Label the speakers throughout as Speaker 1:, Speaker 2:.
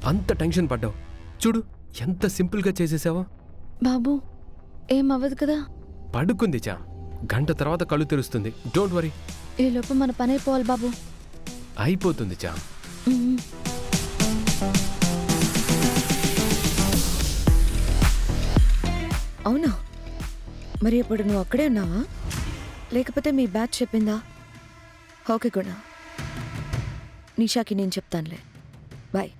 Speaker 1: అంత టెన్షన్ పడ్డావు. చూడు ఎంత సింపుల్గా చేసేసావో.
Speaker 2: బాబు ఏం అవ్వదు కదా?
Speaker 1: పడుకుంది చా, గంట తర్వాత కళ్ళు తెరుస్తుంది. Don't worry.
Speaker 2: ఈ లోపు మన పని అయిపోవాలి బాబు.
Speaker 1: అయిపోతుంది చా.
Speaker 3: అవునా? మరి ఇప్పుడు నువ్వు అక్కడే ఉన్నావా, లేకపోతే మీ బ్యాచ్ చెప్పిందా? ఓకే గుణ, నిషాకి నేను చెప్తానులే. బాయ్.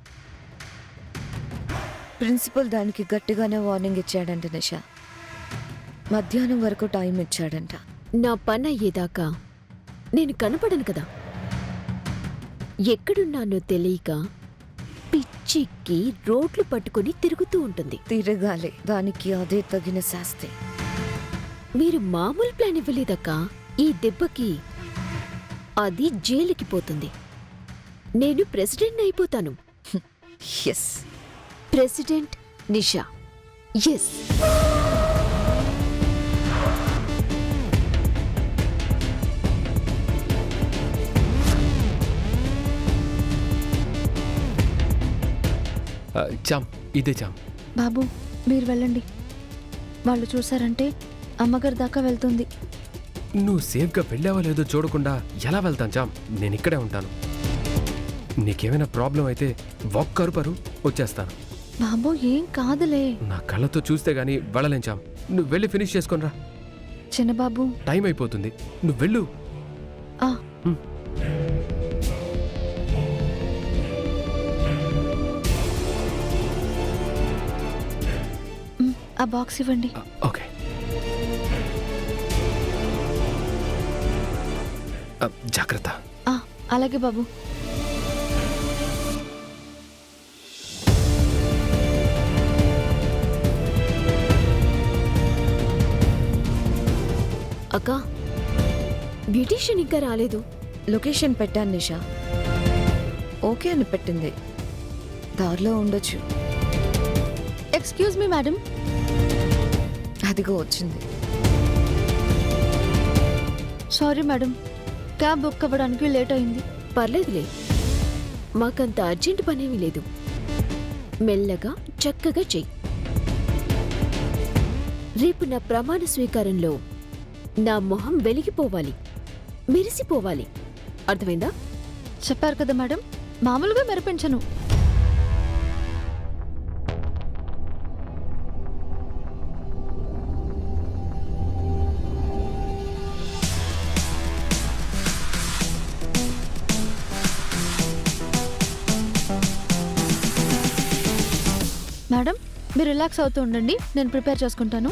Speaker 3: ప్రిన్సిపల్ దానికి గట్టిగానే వార్నింగ్ ఇచ్చాడంట నిషా. మధ్యాహ్నం వరకు టైం ఇచ్చాడంట.
Speaker 4: నా పని అయ్యేదాకా నేను కనపడను కదా. ఎక్కడున్నానో తెలియక పిచ్చికి రోడ్లు పట్టుకుని తిరుగుతూ ఉంటుంది.
Speaker 3: తిరగాలి, దానికి అదే తగిన శాస్తి.
Speaker 4: మీరు మామూలు ప్లాన్ ఇవ్వలేదక్కా. ఈ దెబ్బకి అది జైలుకి పోతుంది. నేను ప్రెసిడెంట్ అయిపోతాను.
Speaker 3: ఎస్,
Speaker 4: ప్రెసిడెంట్ నిషా. ఎస్.
Speaker 1: చామ్, ఇదే చామ్.
Speaker 2: బాబు మీరు వెళ్ళండి. వాళ్ళు చూసారంటే అమ్మగారి దాకా వెళ్తుంది.
Speaker 1: నువ్వు సేఫ్గా వెళ్ళావా లేదో చూడకుండా ఎలా వెళ్తాను చామ్? నేను ఇక్కడే ఉంటాను. నీకేమైనా ప్రాబ్లం అయితే ఒక్కరుపరు వచ్చేస్తాను.
Speaker 2: బాబు ఏం కాదులే.
Speaker 1: నా కళ్ళతో చూస్తే గానీ వెళ్ళలేం చామ్. నువ్వు వెళ్ళి ఫినిష్ చేసుకొనిరా.
Speaker 2: చిన్నబాబు
Speaker 1: టైం అయిపోతుంది, నువ్వు వెళ్ళు.
Speaker 2: ఆ ఆ బాక్స్ ఇవ్వండి.
Speaker 1: ఓకే. జాగ్రత్త.
Speaker 2: అలాగే బాబు.
Speaker 4: అక్కా, బ్యూటీషియన్ ఇంకా రాలేదు.
Speaker 3: లొకేషన్ పెట్టాను నిషా. ఓకే అని పెట్టింది. దారిలో ఉండొచ్చు.
Speaker 2: Excuse me madam.
Speaker 3: అదిగో వచ్చింది.
Speaker 2: సారీ మేడం, క్యాబ్ బుక్ అవ్వడానికి లేట్ అయింది.
Speaker 4: పర్లేదులే, మాకంత అర్జెంట్ పనేమీ లేదు. మెల్లగా చక్కగా చెయ్యి. రేపు నా ప్రమాణ స్వీకారంలో నా మొహం వెలిగిపోవాలి, మెరిసిపోవాలి. అర్థమైందా?
Speaker 2: చెప్పారు కదా మేడం, మామూలుగా మెరిపించను. మేడం మీరు రిలాక్స్ అవుతూ ఉండండి, నేను ప్రిపేర్ చేసుకుంటాను.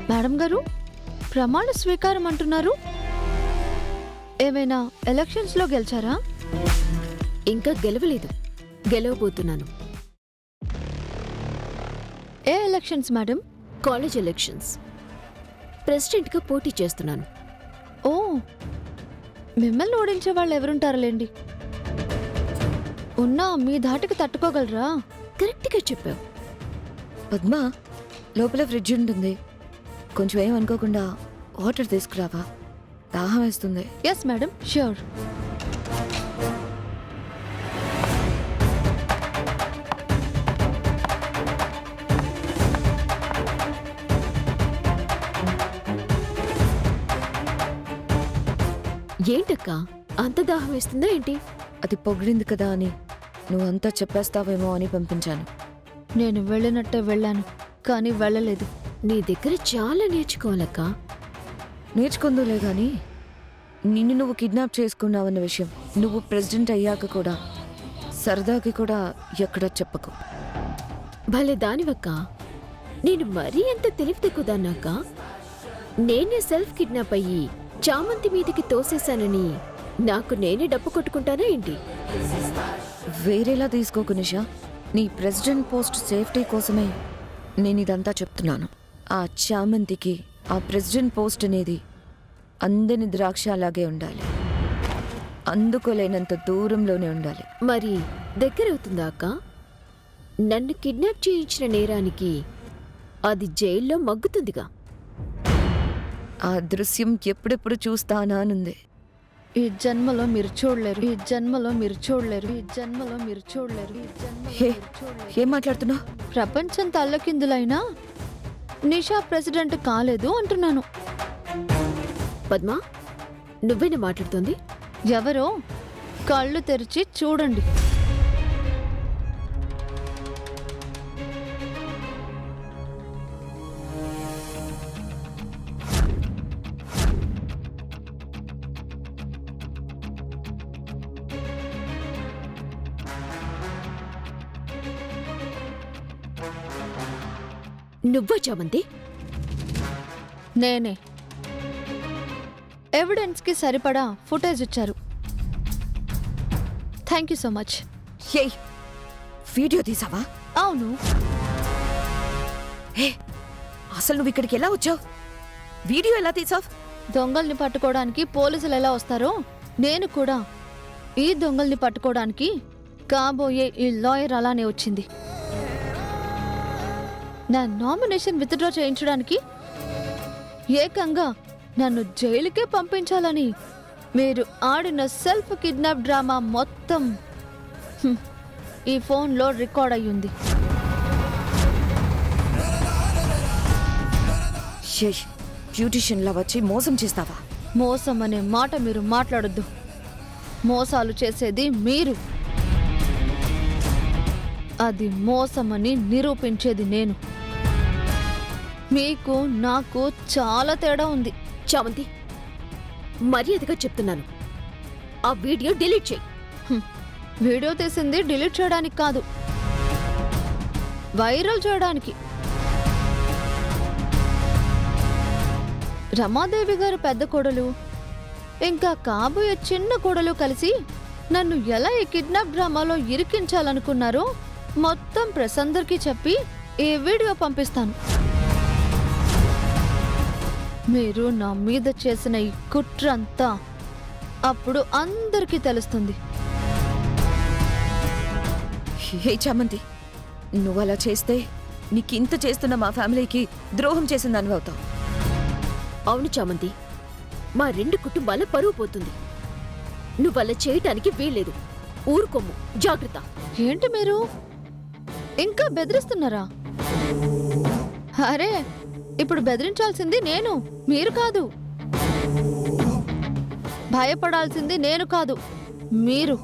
Speaker 2: మేడం గారు ప్రమాణ స్వీకారం అంటున్నారు, ఏమైనా ఎలక్షన్స్ లో గెలిచారా?
Speaker 4: ఇంకా గెలవలేదు, గెలవబోతున్నాను.
Speaker 2: ఏ ఎలక్షన్స్ మేడం?
Speaker 4: College elections. ప్రెసిడెంట్గా పోటీ చేస్తున్నాను.
Speaker 2: ఓ, మిమ్మల్ని ఓడించే వాళ్ళు ఎవరుంటారులేండి. ఉన్నా మీ ధాటికి తట్టుకోగలరా?
Speaker 4: కరెక్ట్గా చెప్పావు.
Speaker 3: పద్మ, లోపల ఫ్రిడ్జ్ ఉంటుంది, కొంచెం ఏమనుకోకుండా వాటర్ తీసుకురావా, దాహం వేస్తుంది.
Speaker 2: Yes madam, sure.
Speaker 4: ఏంటక్కా అంత దాహం వేస్తుందా ఏంటి?
Speaker 3: అది పొగిడింది కదా అని నువ్వంతా చెప్పేస్తావేమో అని పంపించాను.
Speaker 2: నేను వెళ్ళినట్టే వెళ్ళాను, కానీ వెళ్ళలేదు.
Speaker 4: నీ దగ్గర చాలా నేర్చుకోవాలక్కా.
Speaker 3: నేర్చుకుందులే గాని నిన్ను నువ్వు కిడ్నాప్ చేసుకున్నావన్న విషయం నువ్వు ప్రెసిడెంట్ అయ్యాక కూడా సరదాకి కూడా ఎక్కడా చెప్పకు.
Speaker 4: భలే దానివక్కా, నేను మరీ ఎంత తెలివి తక్కువదాన్నాక. నేనే సెల్ఫ్ కిడ్నాప్ అయ్యి చామంతి మీదికి తోసేశానని నాకు నేనే డప్పు కొట్టుకుంటానా ఏంటి?
Speaker 3: వేరేలా తీసుకోకు నిషా, నీ ప్రెసిడెంట్ పోస్ట్ సేఫ్టీ కోసమే నేను ఇదంతా చెప్తున్నాను. ఆ చామంతికి ఆ ప్రెసిడెంట్ పోస్ట్ అనేది అందని ద్రాక్ష అలాగే ఉండాలి. అందుకోలేనంత దూరంలోనే ఉండాలి.
Speaker 4: మరి దగ్గరవుతుందా అక్క? నన్ను కిడ్నాప్ చేయించిన నేరానికి అది జైల్లో మగ్గుతుందిగా.
Speaker 3: ఆ దృశ్యం ఎప్పుడెప్పుడు చూస్తానానుంది.
Speaker 2: ఈ జన్మలో మీరు చూడలేరు, ఈ జన్మలో మీరు చూడలేరు, ఈ జన్మలో మీరు చూడలేరు, ఈ జన్మలో
Speaker 3: హే
Speaker 2: మీరు చూడలేరు.
Speaker 3: ఏం మాట్లాడుతున్నావు?
Speaker 2: ప్రపంచం తల్లకిందులైనా నిషా ప్రెసిడెంట్ కాలేదు అంటున్నాను.
Speaker 4: పద్మా, నువ్వేనా మాట్లాడుతోంది?
Speaker 2: ఎవరో కళ్ళు తెరిచి చూడండి.
Speaker 4: నువ్వా చామంతి?
Speaker 2: నేనే. ఎవిడెన్స్కి సరిపడా ఫుటేజ్ ఇచ్చారు. Thank you so much.
Speaker 3: ఏయ్, వీడియో తీసావా?
Speaker 2: అవును.
Speaker 3: హే, అసలు నువ్వు ఇక్కడికి ఎలా వచ్చావు? వీడియో ఎలా తీసావు?
Speaker 2: దొంగల్ని పట్టుకోవడానికి పోలీసులు ఎలా వస్తారో నేను కూడా ఈ దొంగల్ని పట్టుకోవడానికి కాబోయే ఈ లాయర్ అలానే వచ్చింది. నా నామినేషన్ విత్డ్రా చేయించడానికి ఏకంగా నన్ను జైలుకే పంపించాలని మీరు ఆడిన సెల్ఫ్ కిడ్నాప్ డ్రామా మొత్తం ఈ ఫోన్లో రికార్డ్ అయ్యింది.
Speaker 3: బ్యూటిషియన్లా వచ్చి మోసం చేస్తావా?
Speaker 2: మోసం అనే మాట మీరు మాట్లాడొద్దు. మోసాలు చేసేది మీరు. అది మోసమని నిరూపించేది నేను. మీకు నాకు చాలా తేడా ఉంది.
Speaker 4: చామంతి, మర్యాదగా చెప్తున్నాను, ఆ వీడియో డిలీట్ చేయి.
Speaker 2: వీడియో తీసింది డిలీట్ చేయడానికి కాదు, వైరల్ చేయడానికి. రమాదేవి గారు పెద్ద కోడలు ఇంకా కాబోయే చిన్న కోడలు కలిసి నన్ను ఎలా ఈ కిడ్నాప్ డ్రామాలో ఇరికించాలనుకున్నారో మొత్తం ప్రెస్ అందరికీ చెప్పి ఈ వీడియో పంపిస్తాను. మీరు నా మీద చేసిన ఈ కుట్రంతా అప్పుడు అందరికీ తెలుస్తుంది.
Speaker 3: హే చామంతి, నువ్వు అలా చేస్తే నీకింత చేస్తున్న మా ఫ్యామిలీకి ద్రోహం చేసిందని అవుతావు.
Speaker 4: అవును చామంతి, మా 2 కుటుంబాల పరువు పోతుంది. నువ్వలా చేయటానికి వీల్లేదు. ఊరుకోము, జాగ్రత్త.
Speaker 2: ఏంటి మీరు ఇంకా బెదిరిస్తున్నారా? అరే, ఇప్పుడు బెదిరించాల్సింది నేను, మీరు కాదు. భయపడాల్సింది నేను కాదు, మీరు.